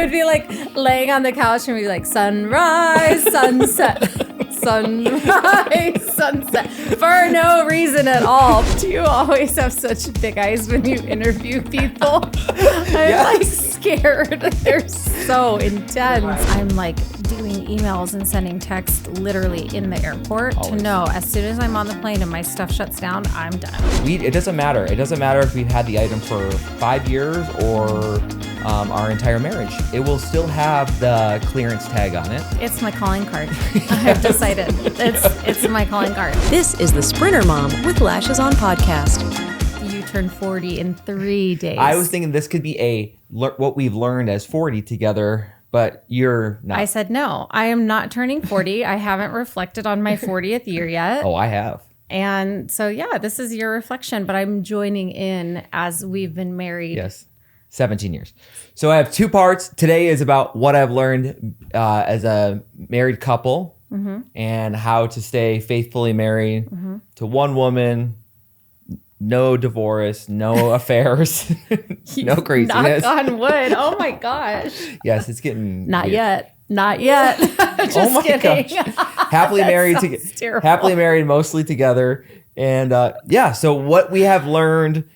would be like laying on the couch and we'd be like, sunrise, sunset, sunrise, sunset, for no reason at all. Do you always have such big eyes when you interview people? I'm like scared. They're so intense. I'm like doing emails and sending texts literally in the airport to know as soon as I'm on the plane and my stuff shuts down, I'm done. It doesn't matter. It doesn't matter if we've had the item for 5 years or our entire marriage. It will still have the clearance tag on it. It's my calling card. I've decided. It's my calling card. This is the Sprinter Mom with Lashes On podcast. You turn 40 in 3 days. I was thinking this could be what we've learned as 40 together, but you're not. I said no. I am not turning 40. I haven't reflected on my 40th year yet. Oh, I have. And so, yeah, this is your reflection, but I'm joining in as we've been married. Yes. 17 years. So I have 2 parts. Today is about what I've learned as a married couple and how to stay faithfully married to one woman, no divorce, no affairs, no craziness. Knock on wood. Oh my gosh. Yes, it's getting Not weird. yet. Not yet. Just Oh my kidding. gosh. Happily married terrible. happily married, mostly together. And so what we have learned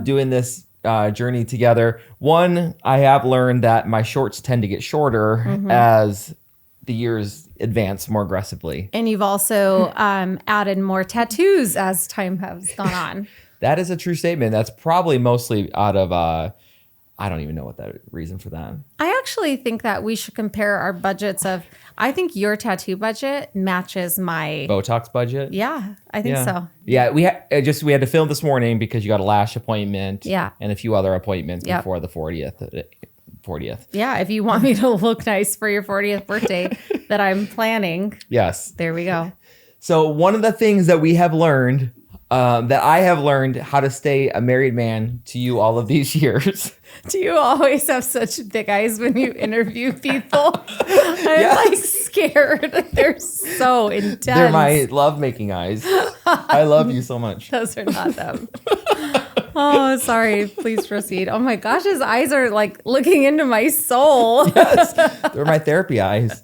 doing this journey together. One, I have learned that my shorts tend to get shorter as the years advance more aggressively. And you've also added more tattoos as time has gone on. That is a true statement. That's probably mostly out of, I don't even know what that reason for that. I actually think that we should compare our budgets I think your tattoo budget matches my Botox budget? Yeah, I think so. Yeah, we had to film this morning because you got a lash appointment and a few other appointments before the 40th. Yeah, if you want me to look nice for your 40th birthday that I'm planning. Yes. There we go. So one of the things that we have learned, that I have learned how to stay a married man to you all of these years. Do you always have such big eyes when you interview people? I'm like scared. They're so intense. They're my love-making eyes. I love you so much. Those are not them. Oh, sorry. Please proceed. Oh my gosh, his eyes are like looking into my soul. Yes, they're my therapy eyes.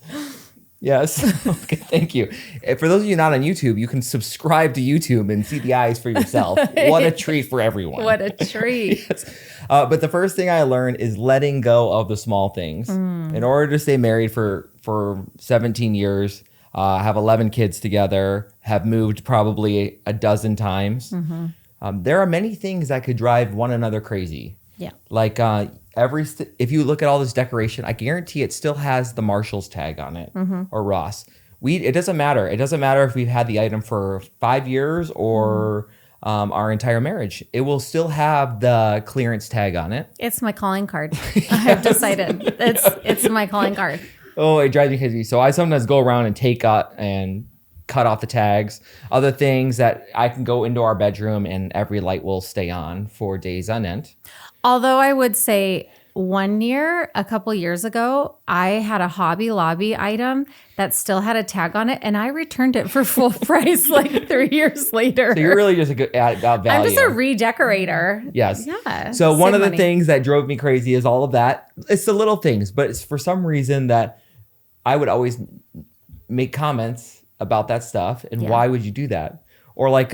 Yes. Okay, thank you. For those of you not on YouTube, you can subscribe to YouTube and see the eyes for yourself. What a treat for everyone. What a treat. Yes. But the first thing I learned is letting go of the small things. In order to stay married for 17 years, have 11 kids together, have moved probably a dozen times. There are many things that could drive one another crazy. Yeah. Like if you look at all this decoration, I guarantee it still has the Marshall's tag on it or Ross. It doesn't matter. It doesn't matter if we've had the item for 5 years or our entire marriage. It will still have the clearance tag on it. It's my calling card. I've decided. It's my calling card. Oh, it drives me crazy. So I sometimes go around and take out and cut off the tags. Other things that I can go into our bedroom and every light will stay on for days on end. Although I would say a couple years ago, I had a Hobby Lobby item that still had a tag on it, and I returned it for full price like 3 years later. So you're really just a good value. I'm just a redecorator. Yes. Yeah. So one of the money. things that drove me crazy is all of that. It's the little things, but it's for some reason that I would always make comments about that stuff. And why would you do that? Or like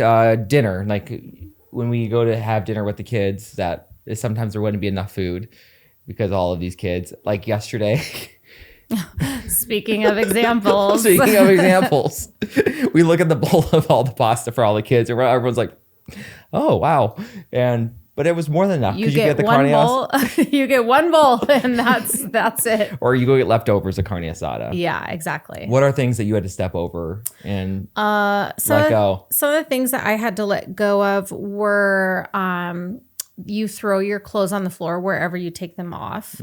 dinner, like when we go to have dinner with the kids, that sometimes there wouldn't be enough food because all of these kids, like yesterday. Speaking of examples. We look at the bowl of all the pasta for all the kids and everyone's like, oh, wow. But it was more than enough. You get one bowl. You get one bowl and that's it. Or you go get leftovers of carne asada. Yeah, exactly. What are things that you had to step over and let go? Some of the things that I had to let go of were you throw your clothes on the floor wherever you take them off.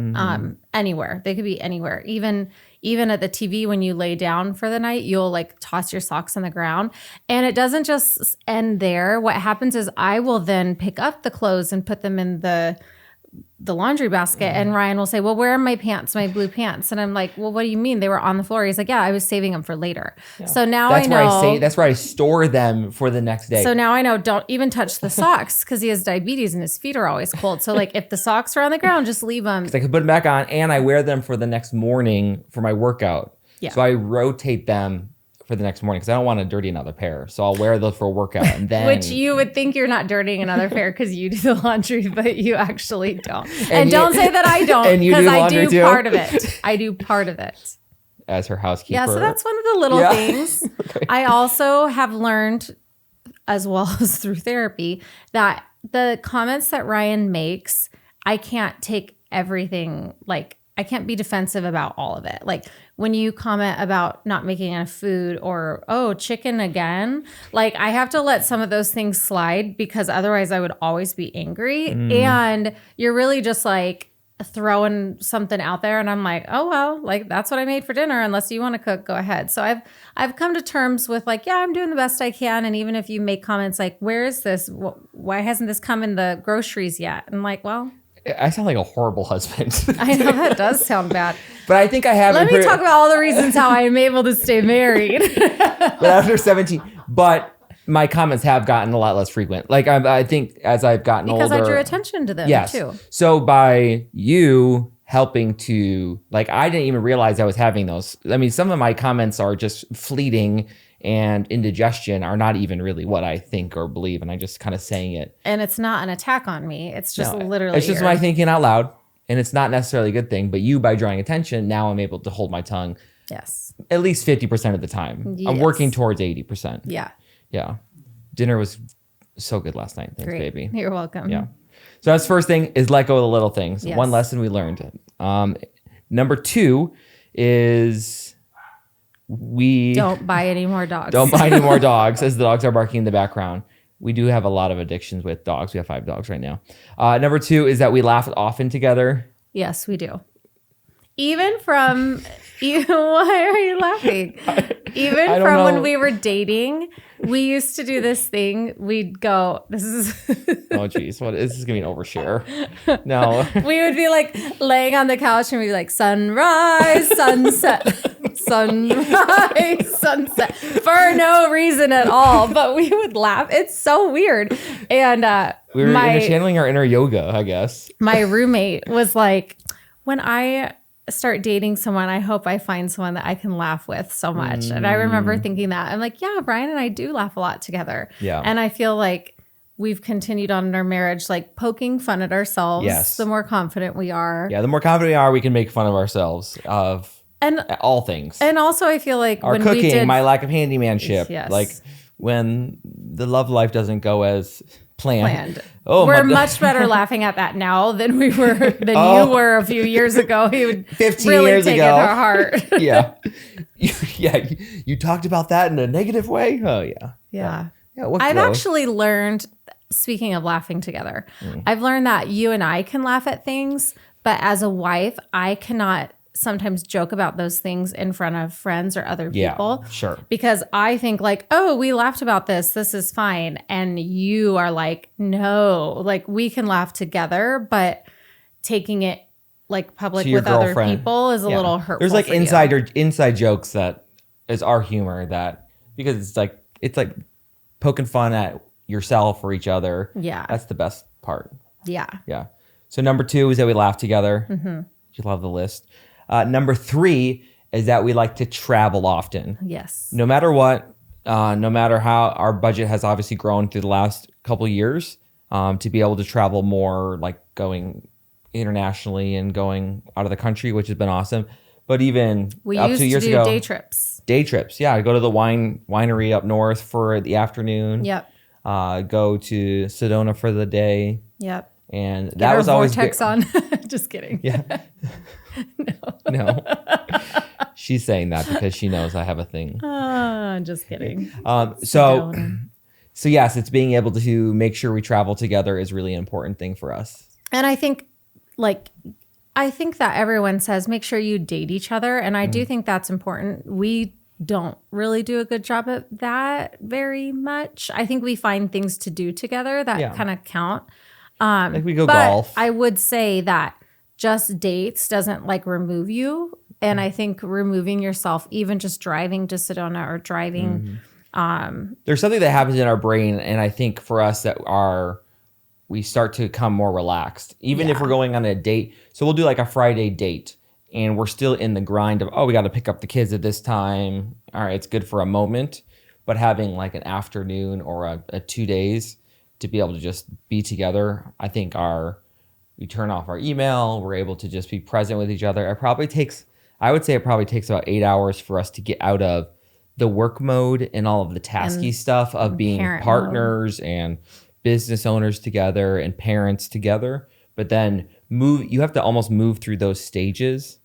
Anywhere. They could be anywhere. Even at the TV, when you lay down for the night, you'll like toss your socks on the ground. And it doesn't just end there. What happens is I will then pick up the clothes and put them in the the laundry basket, and Ryan will say, well, where are my pants, my blue pants? And I'm like, well, what do you mean? They were on the floor. He's like, yeah, I was saving them for later. Yeah. So now I know. That's where I store them for the next day. So now I know, don't even touch the socks because he has diabetes and his feet are always cold. So like if the socks are on the ground, just leave them. Because I can put them back on, and I wear them for the next morning for my workout. Yeah. So I rotate them for the next morning because I don't want to dirty another pair. So I'll wear those for a workout, and then which you would think you're not dirtying another pair because you do the laundry, but you actually don't. And don't say that I don't, because I do too? Part of it. I do part of it as her housekeeper. Yeah, so that's one of the little things. Okay. I also have learned, as well as through therapy, that the comments that Ryan makes, I can't take everything like. I can't be defensive about all of it. Like when you comment about not making enough food or, oh, chicken again, like I have to let some of those things slide because otherwise I would always be angry. And you're really just like throwing something out there. And I'm like, oh, well, like that's what I made for dinner. Unless you want to cook, go ahead. So I've come to terms with like, yeah, I'm doing the best I can. And even if you make comments like, where is this? Why hasn't this come in the groceries yet? I'm like, well, I sound like a horrible husband. I know that does sound bad. But I think I have. Let me talk about all the reasons how I am able to stay married. But after 17, but my comments have gotten a lot less frequent. Like I think as I've gotten older. Because I drew attention to them too. So by you helping to, like, I didn't even realize I was having those. I mean, some of my comments are just fleeting and indigestion are not even really what I think or believe. And I'm just kind of saying it. And it's not an attack on me. It's just literally. It's just my thinking out loud. And it's not necessarily a good thing. But you, by drawing attention, now I'm able to hold my tongue. Yes. At least 50% of the time. Yes. I'm working towards 80%. Yeah. Yeah. Dinner was so good last night. Thanks, Great. baby. You're welcome. Yeah. So that's the first thing is let go of the little things. Yes. One lesson we learned. Number 2 is we don't buy any more dogs. Don't buy any more dogs as the dogs are barking in the background. We do have a lot of addictions with dogs. We have 5 dogs right now. Number 2 is that we laugh often together. Yes, we do. Even from, why are you laughing? Even from when we were dating, we used to do this thing. We'd go, this is. Oh, geez. What is this going to be an overshare? No. We would be like laying on the couch and we'd be like, sunrise, sunset, sunrise, sunset, for no reason at all. But we would laugh. It's so weird. And we were channeling our inner yoga, I guess. My roommate was like, when I start dating someone, I hope I find someone that I can laugh with so much. And I remember thinking that. I'm like, yeah, Brian and I do laugh a lot together. Yeah. And I feel like we've continued on in our marriage, like poking fun at ourselves. Yes. The more confident we are. Yeah, the more confident we are, we can make fun of ourselves of all things. And also I feel like our when cooking, we did, my lack of handymanship. Yes. Like when the love life doesn't go as planned. Oh, we're much better laughing at that now than we were you were a few years ago. He would 15 really years take ago. it to heart. Yeah. You talked about that in a negative way? Oh, yeah. Yeah. I've actually learned, speaking of laughing together, I've learned that you and I can laugh at things, but as a wife, I cannot sometimes joke about those things in front of friends or other people. Yeah, sure. Because I think like, oh, we laughed about this. This is fine. And you are like, no, like we can laugh together, but taking it like public with other people is a little hurtful. There's like inside jokes that is our humor that, because it's like poking fun at yourself or each other. Yeah. That's the best part. Yeah. Yeah. So number 2 is that we laugh together. Mm-hmm. You love the list. Number 3 is that we like to travel often. Yes. No matter what, no matter how our budget has obviously grown through the last couple of years, to be able to travel more, like going internationally and going out of the country, which has been awesome. But even up to 2 years ago, day trips. Day trips, yeah. Go to the winery up north for the afternoon. Yep. Go to Sedona for the day. Yep. And that was always vortex on. Just kidding. Yeah. No. She's saying that because she knows I have a thing. Just kidding. So yes, it's being able to make sure we travel together is really an important thing for us. And I think that everyone says make sure you date each other, and I do think that's important. We don't really do a good job at that very much. I think we find things to do together that kind of count. Like we go But golf. I would say that just dates doesn't like remove you. And I think removing yourself, even just driving to Sedona or driving. There's something that happens in our brain, and I think for us we start to become more relaxed, even if we're going on a date. So we'll do like a Friday date, and we're still in the grind of, oh, we got to pick up the kids at this time. All right, it's good for a moment, but having like an afternoon or a 2 days to be able to just be together, I think we turn off our email. We're able to just be present with each other. I would say it probably takes about 8 hours for us to get out of the work mode and all of the tasky stuff of being partners and business owners together and parents together. But then you have to almost move through those stages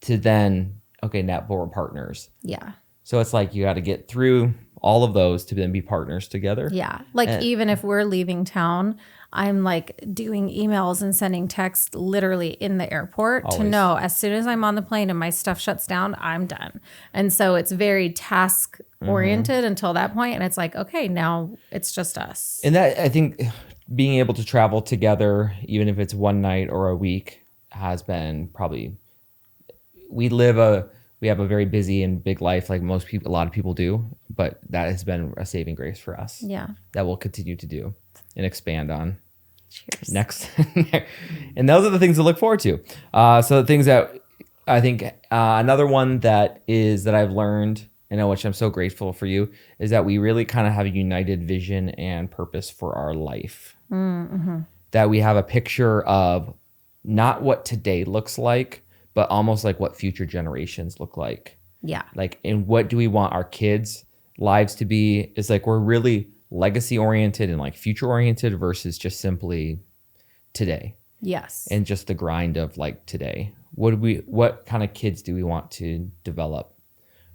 to then, okay, now we're partners. Yeah. So it's like you got to get through all of those to then be partners together. Yeah. Like even if we're leaving town, I'm like doing emails and sending texts literally in the airport to know as soon as I'm on the plane and my stuff shuts down, I'm done. And so it's very task oriented until that point. And it's like, okay, now it's just us. And that, I think being able to travel together, even if it's one night or a week, has been probably, we have a very busy and big life like most people, a lot of people do, but that has been a saving grace for us. Yeah. That we'll continue to do and expand on. Cheers. Next. And those are the things to look forward to. So the things that I think, another one that I've learned, and which I'm so grateful for you, is that we really kind of have a united vision and purpose for our life. Mm-hmm. That we have a picture of not what today looks like, but almost like what future generations look like. Yeah. Like, and what do we want our kids' lives to be? It's like we're really legacy oriented and like future oriented versus just simply today. Yes. And just the grind of like today. What kind of kids do we want to develop?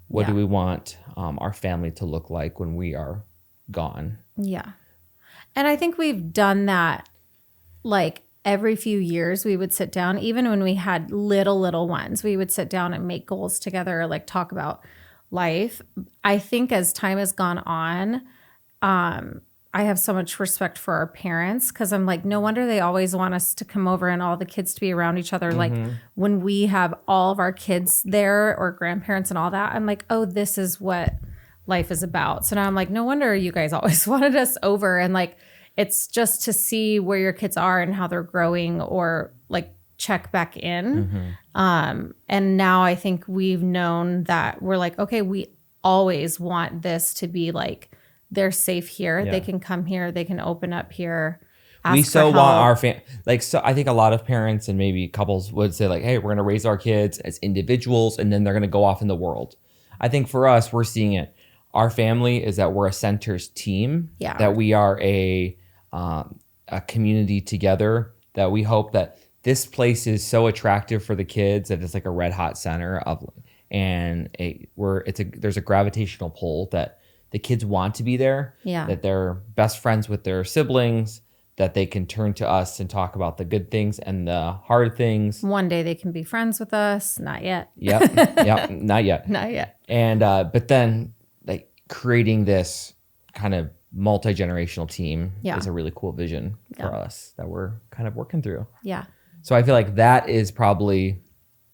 What do we want our family to look like when we are gone? Yeah. And I think we've done that like every few years. We would sit down, even when we had little ones, we would sit down and make goals together, or like talk about life. I think as time has gone on, I have so much respect for our parents, because I'm like, no wonder they always want us to come over and all the kids to be around each other. Like when we have all of our kids there or grandparents and all that, I'm like, oh, this is what life is about. So now I'm like, no wonder you guys always wanted us over. And like, it's just to see where your kids are and how they're growing, or like check back in. And now I think we've known that we're like, okay, we always want this to be like, they're safe here. Yeah. They can come here. They can open up here. We so want our so I think a lot of parents and maybe couples would say like, hey, we're going to raise our kids as individuals and then they're going to go off in the world. I think for us, we're seeing it. Our family is that we're a centers team. Yeah. That we are a community together, that we hope that this place is so attractive for the kids that it's like a red hot center of, and there's a gravitational pull that the kids want to be there. Yeah. That they're best friends with their siblings, that they can turn to us and talk about the good things and the hard things. One day they can be friends with us. Not yet. Yep. Not yet. Not yet. And but then like creating this kind of multi-generational team is a really cool vision for us that we're kind of working through. Yeah. So I feel like that is probably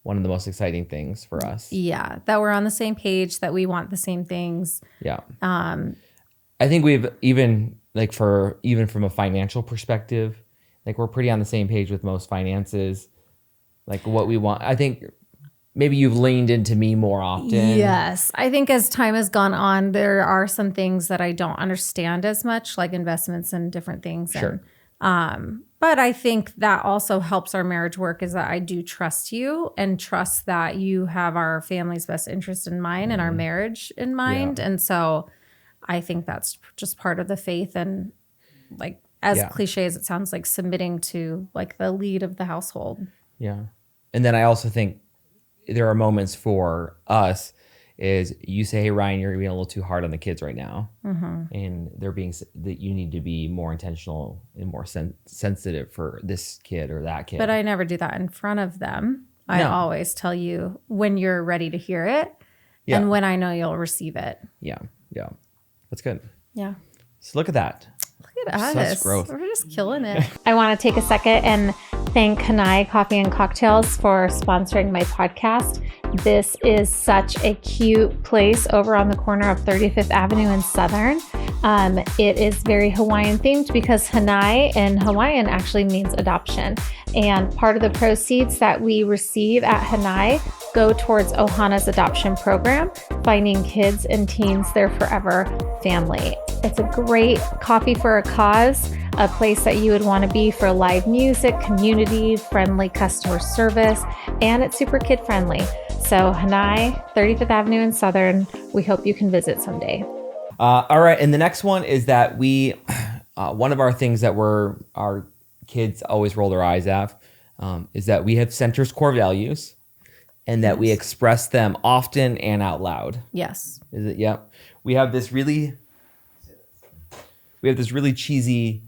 one of the most exciting things for us. Yeah. That we're on the same page, that we want the same things. Yeah. I think we've even from a financial perspective, like we're pretty on the same page with most finances, like what we want. I think maybe you've leaned into me more often. Yes. I think as time has gone on, there are some things that I don't understand as much, like investments and different things. Sure. But I think that also helps our marriage work, is that I do trust you and trust that you have our family's best interest in mind and our marriage in mind. Yeah. And so I think that's just part of the faith, and like, as cliche as it sounds, like submitting to like the lead of the household. Yeah. And then I also think there are moments for us is you say, hey, Ryan, you're being a little too hard on the kids right now. And that you need to be more intentional and more sensitive for this kid or that kid. But I never do that in front of them. I always tell you when you're ready to hear it and when I know you'll receive it. Yeah. Yeah. That's good. Yeah. So look at that. Look at us. Such growth. We're just killing it. I want to take a second and thank Hanai Coffee and Cocktails for sponsoring my podcast. This is such a cute place over on the corner of 35th Avenue and Southern. It is very Hawaiian themed because Hanai in Hawaiian actually means adoption. And part of the proceeds that we receive at Hanai go towards Ohana's adoption program, finding kids and teens their forever family. It's a great coffee for a cause, a place that you would want to be for live music, community, friendly customer service, and it's super kid friendly. So Hanai, 35th Avenue and Southern, we hope you can visit someday. All right. And the next one is that one of our things that our kids always roll their eyes at is that we have Center's core values and that we express them often and out loud. Yes. Is it? Yep. We have this really cheesy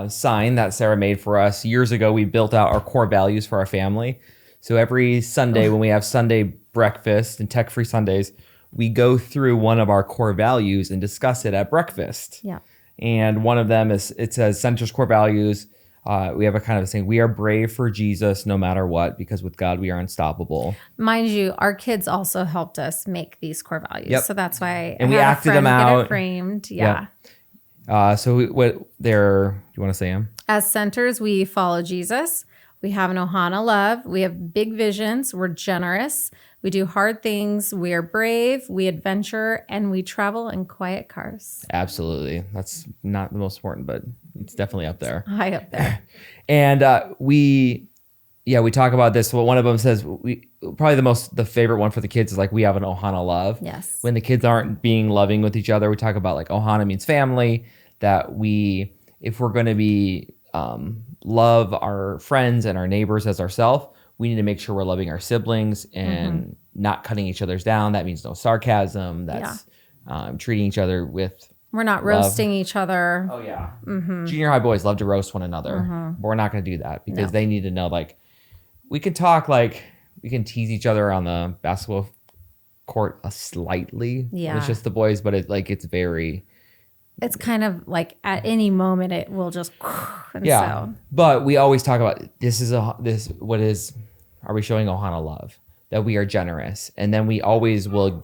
sign that Sara made for us years ago. We built out our core values for our family. So every Sunday when we have Sunday breakfast and tech-free Sundays, we go through one of our core values and discuss it at breakfast. Yeah. And one of them it says Center's core values. We have a kind of a saying, we are brave for Jesus no matter what, because with God we are unstoppable. Mind you, our kids also helped us make these core values. Yep. So that's why And I we had a acted friend them get out. it framed. Yeah. So what they're, do you want to say them? As centers, we follow Jesus. We have an Ohana love. We have big visions. We're generous. We do hard things. We are brave. We adventure, and we travel in quiet cars. Absolutely. That's not the most important, but it's definitely up there. High up there. And we talk about this. Well, one of them says probably the favorite one for the kids is like, we have an Ohana love. Yes. When the kids aren't being loving with each other, we talk about like Ohana means family, that if we're going to be love our friends and our neighbors as ourselves, we need to make sure we're loving our siblings and not cutting each other's down. That means no sarcasm. That's treating each other with We're not love. roasting each other. Oh, yeah. Junior high boys love to roast one another. But we're not going to do that because they need to know, like, we can talk, like, we can tease each other on the basketball court slightly. Yeah. It's just the boys, but it's very... It's kind of like at any moment it will just. And Yeah. So. But we always talk about are we showing Ohana love? That we are generous. And then we always will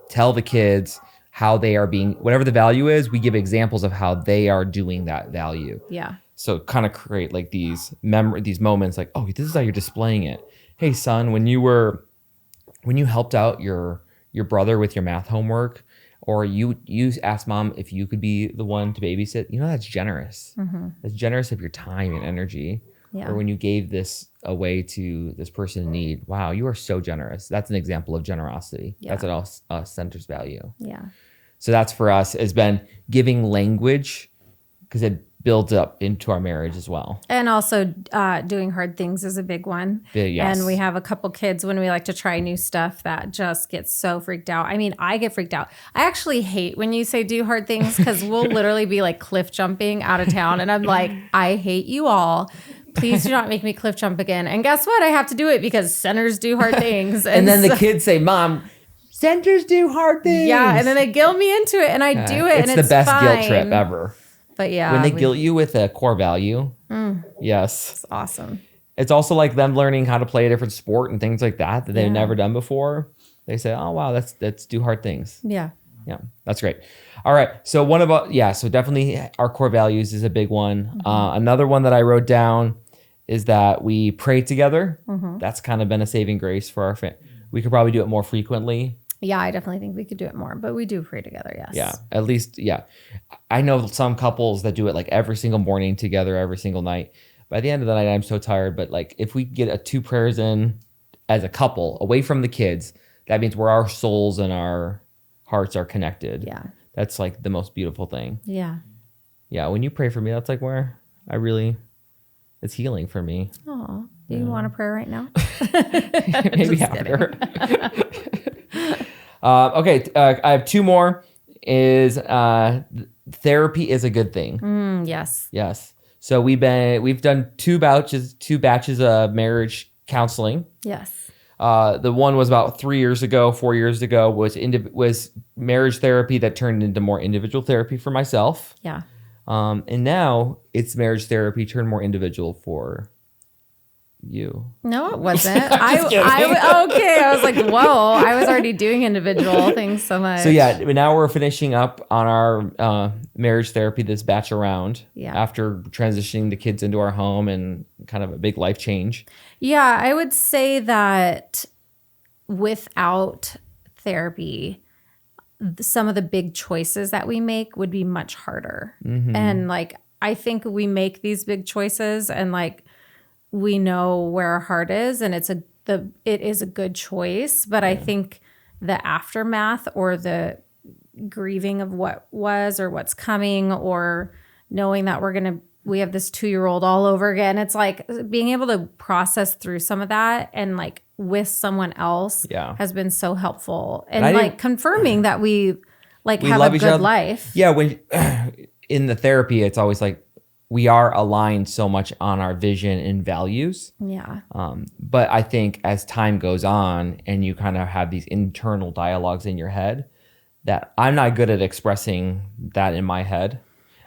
tell the kids how they are being, whatever the value is, we give examples of how they are doing that value. Yeah. So kind of create like these moments like, oh, this is how you're displaying it. Hey, son, when you helped out your brother with your math homework, or you asked mom if you could be the one to babysit, that's generous. That's generous of your time and energy. Yeah. Or when you gave this away to this person in need, wow, you are so generous. That's an example of generosity. Yeah. That's what centers value. Yeah. So that's for us has been giving language, because it builds up into our marriage as well. And also doing hard things is a big one. Yes. And we have a couple kids when we like to try new stuff that just get so freaked out. I mean, I get freaked out. I actually hate when you say do hard things, because we'll literally be like cliff jumping out of town. And I'm like, I hate you all. Please do not make me cliff jump again. And guess what? I have to do it because centers do hard things. And then the kids say, Mom, centers do hard things. Yeah. And then they guilt me into it and I do it. It's and the it's best fine. guilt trip ever. But yeah. When they guilt you with a core value. Yes. It's awesome. It's also like them learning how to play a different sport and things like that they've Yeah. never done before. They say, oh, wow, let's do hard things. Yeah. Yeah, that's great. All right. So so definitely our core values is a big one. Another one that I wrote down is that we pray together. That's kind of been a saving grace for our family. We could probably do it more frequently. Yeah, I definitely think we could do it more, but we do pray together. Yes. Yeah, at least, yeah. I know some couples that do it like every single morning together, every single night. By the end of the night, I'm so tired. But like if we get 2 prayers in as a couple away from the kids, that means where our souls and our hearts are connected. Yeah. That's like the most beautiful thing. Yeah. Yeah, when you pray for me, that's like where it's healing for me. Oh, do you want to pray right now? Maybe Just after. Okay, I have 2 more. Is therapy is a good thing. Yes. Yes. So we've done 2 batches of marriage counseling. Yes. The one was about 4 years ago, was marriage therapy that turned into more individual therapy for myself. Yeah. And now it's marriage therapy turned more individual for you. No, it wasn't. I was like, whoa, I was already doing individual things so much. So yeah, now we're finishing up on our marriage therapy this batch around after transitioning the kids into our home and kind of a big life change. Yeah, I would say that without therapy, some of the big choices that we make would be much harder. And like, I think we make these big choices and like, we know where our heart is and it is a good choice. But I think the aftermath or the grieving of what was or what's coming or knowing that we have this 2-year-old all over again. It's like being able to process through some of that and like with someone else has been so helpful. And like confirming that we have a good life. Yeah. When in the therapy, it's always like, we are aligned so much on our vision and values. Yeah. But I think as time goes on and you kind of have these internal dialogues in your head that I'm not good at expressing that in my head.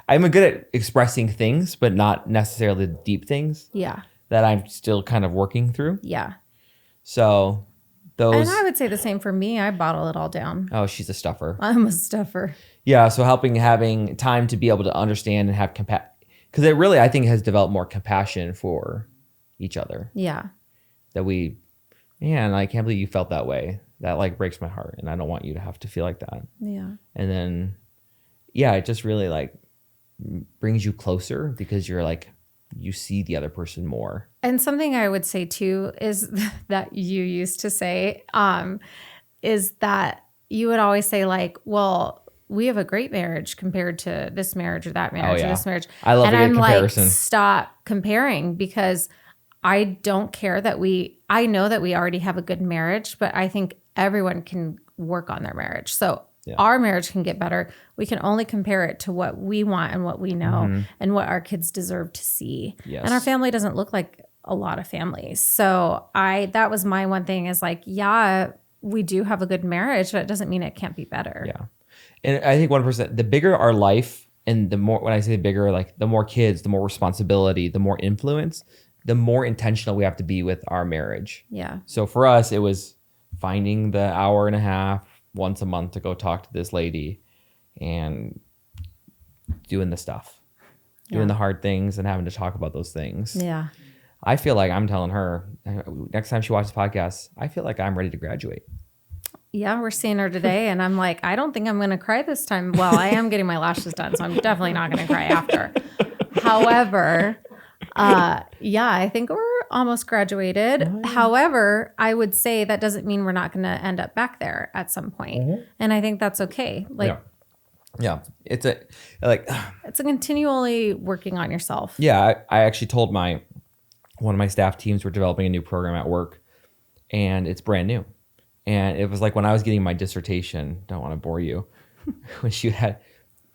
I'm good at expressing things, but not necessarily the deep things. Yeah. That I'm still kind of working through. Yeah. So those. And I would say the same for me. I bottle it all down. Oh, she's a stuffer. I'm a stuffer. Yeah. So having time to be able to understand and have compassion. Because it really, I think, has developed more compassion for each other. Yeah. That man, I can't believe you felt that way. That like breaks my heart. And I don't want you to have to feel like that. Yeah. And then, it just really like brings you closer because you're like, you see the other person more. And something I would say too is that you used to say is that you would always say like, well, we have a great marriage compared to this marriage or that marriage or this marriage. I love a good comparison. Like, stop comparing because I don't care I know that we already have a good marriage, but I think everyone can work on their marriage. So our marriage can get better. We can only compare it to what we want and what we know and what our kids deserve to see. Yes. And our family doesn't look like a lot of families. So that was my one thing is like, we do have a good marriage, but it doesn't mean it can't be better. Yeah. And I think 1%, the bigger our life and the more, when I say bigger, like the more kids, the more responsibility, the more influence, the more intentional we have to be with our marriage. Yeah. So for us, it was finding the hour and a half once a month to go talk to this lady and doing the stuff, doing the hard things and having to talk about those things. Yeah. I feel like I'm telling her next time she watches podcasts, I feel like I'm ready to graduate. Yeah, we're seeing her today, and I'm like, I don't think I'm going to cry this time. Well, I am getting my lashes done, so I'm definitely not going to cry after. However, I think we're almost graduated. Oh, yeah. However, I would say that doesn't mean we're not going to end up back there at some point. And I think that's okay. Like, it's a continually working on yourself. Yeah, I actually told one of my staff teams we're developing a new program at work, and it's brand new. And it was like when I was getting my dissertation, don't want to bore you, when she had,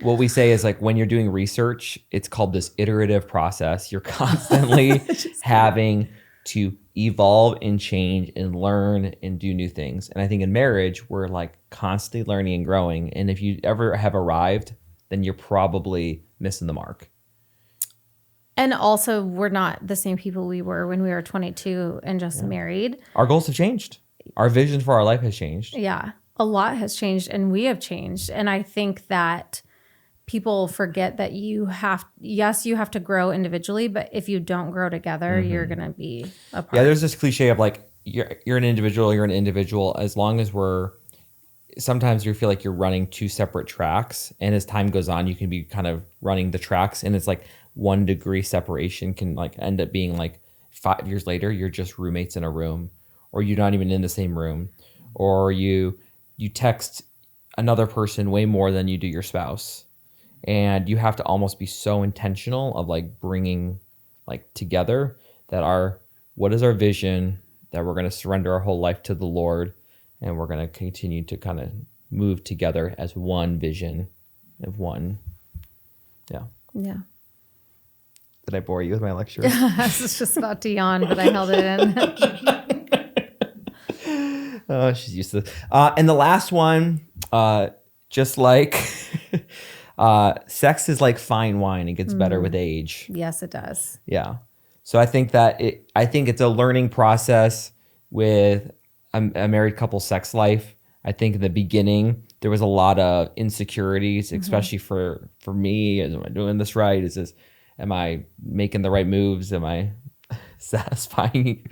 what we say is like when you're doing research, it's called this iterative process. You're constantly having to evolve and change and learn and do new things. And I think in marriage, we're like constantly learning and growing. And if you ever have arrived, then you're probably missing the mark. And also, we're not the same people we were when we were 22 and just married. Our goals have changed. Our vision for our life has changed. Yeah, a lot has changed and we have changed. And I think that people forget that you have to grow individually, but if you don't grow together, you're going to be apart. Yeah, there's this cliche of like, you're an individual, as long as sometimes you feel like you're running two separate tracks. And as time goes on, you can be kind of running the tracks. And it's like 1 degree separation can like end up being like 5 years later, you're just roommates in a room. Or you're not even in the same room, or you text another person way more than you do your spouse, and you have to almost be so intentional of like bringing like together that what is our vision, that we're going to surrender our whole life to the Lord, and we're going to continue to kind of move together as one vision of one. Yeah. Did I bore you with my lecture? I was just about to yawn, but I held it in. Oh, she's used to this. And the last one, just like Sex is like fine wine. It gets better with age. Yes, it does. Yeah. So I think that I think it's a learning process with a married couple sex life. I think in the beginning there was a lot of insecurities, especially for me. Am I doing this right? Am I making the right moves? Am I satisfying?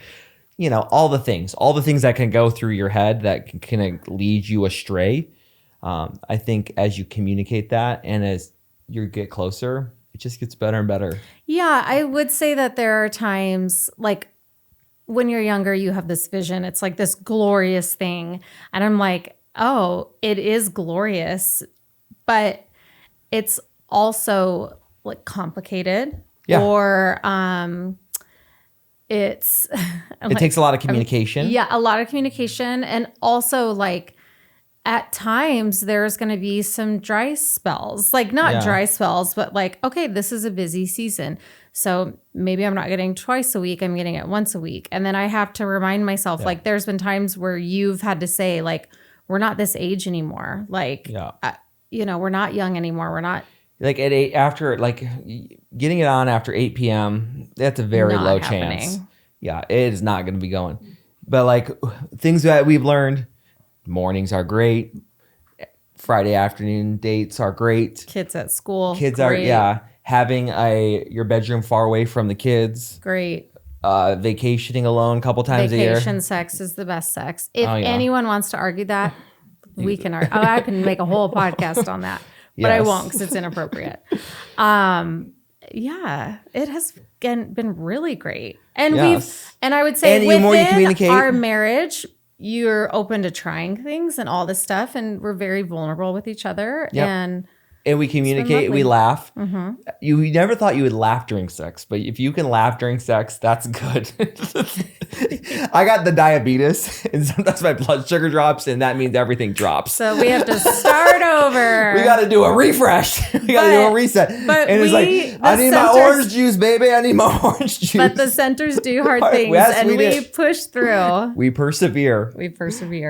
All the things that can go through your head that can lead you astray. I think as you communicate that and as you get closer, it just gets better and better. Yeah, I would say that there are times like when you're younger, you have this vision. It's like this glorious thing. And I'm like, oh, it is glorious, but it's also like complicated. Yeah. Or it takes a lot of communication. A lot of communication. And also like at times there's going to be some dry spells, like not dry spells, but like, okay, this is a busy season. So maybe I'm not getting twice a week. I'm getting it once a week. And then I have to remind myself, like there's been times where you've had to say like, we're not this age anymore. Like, we're not young anymore. We're not. Like at 8, after like getting it on after 8 p.m., that's a very low chance. Yeah, it is not going to be going. But like things that we've learned, mornings are great. Friday afternoon dates are great. Kids at school. Are having your bedroom far away from the kids. Great. Vacationing alone a couple times a year. Vacation sex is the best sex. If anyone wants to argue that, we can argue. I can make a whole podcast on that. But I won't because it's inappropriate. It has been really great. And I would say within our marriage, you're open to trying things and all this stuff. And we're very vulnerable with each other. Yep. And we communicate, we laugh. Mm-hmm. You never thought you would laugh during sex, but if you can laugh during sex, that's good. I got the diabetes, and sometimes my blood sugar drops, and that means everything drops. So we have to start over. We got to do a refresh. We got to do a reset. But and it's like, I need my orange juice, baby. I need my orange juice. But the centers do hard things, and we push through. We persevere.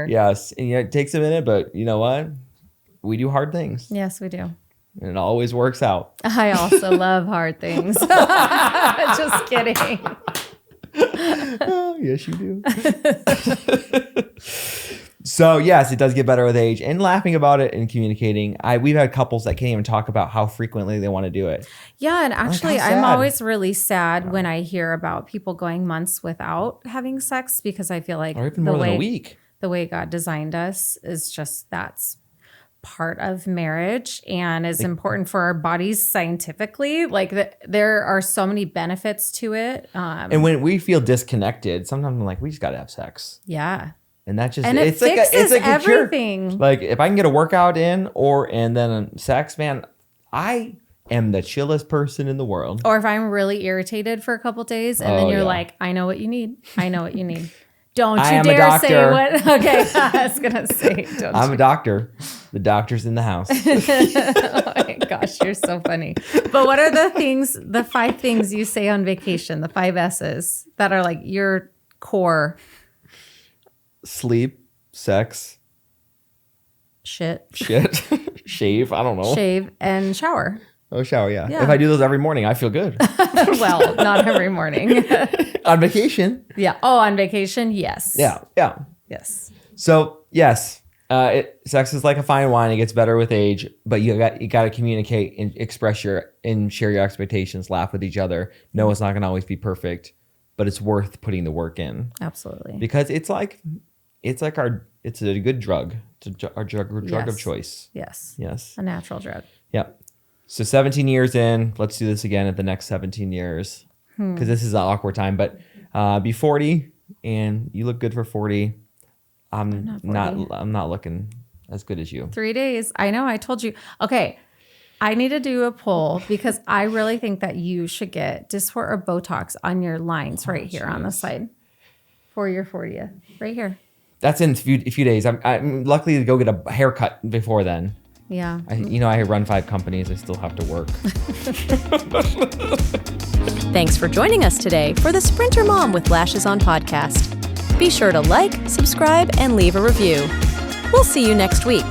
Yes. And it takes a minute, but you know what? We do hard things. Yes, we do. And it always works out. I also love hard things. Just kidding. Oh, yes, you do. So, yes, it does get better with age. And laughing about it and communicating. We've had couples that can't even talk about how frequently they want to do it. Yeah, and actually, I'm always really sad when I hear about people going months without having sex because I feel like or even more than a week. The way God designed us is just that's part of marriage and is important for our bodies scientifically. Like there are so many benefits to it. And when we feel disconnected, sometimes I'm like, we just got to have sex. Yeah. And that just, it's like everything. A cure. Like if I can get a workout in and then sex, man, I am the chillest person in the world. Or if I'm really irritated for a couple days and then you're like, I know what you need. Don't you dare say what. Okay, I was gonna say. I'm a doctor. The doctor's in the house. Oh my gosh, you're so funny. But what are the 5 things you say on vacation? The 5 S's that are like your core. Sleep, sex, shit, shave. I don't know. Shave and shower. Oh, shower, yeah. If I do those every morning, I feel good. Well, not every morning. On vacation. Yeah. Oh, on vacation, yes. Yeah. Yes. So, yes, sex is like a fine wine. It gets better with age, but you got to communicate and express and share your expectations, laugh with each other. No, it's not going to always be perfect, but it's worth putting the work in. Absolutely. Because it's a good drug. It's our drug of choice. Yes. Yes. A natural drug. Yeah. So 17 years in, let's do this again at the next 17 years. Because this is an awkward time, but be 40 and you look good for 40. I'm not looking as good as you. 3 days. I know. I told you. Okay. I need to do a poll because I really think that you should get Dysport or Botox on your lines right here on the side for your 40th. Right here. That's in a few days. I'm lucky to go get a haircut before then. Yeah. I run 5 companies. I still have to work. Thanks for joining us today for the Sprinter Mom with Lashes On podcast. Be sure to like, subscribe, and leave a review. We'll see you next week.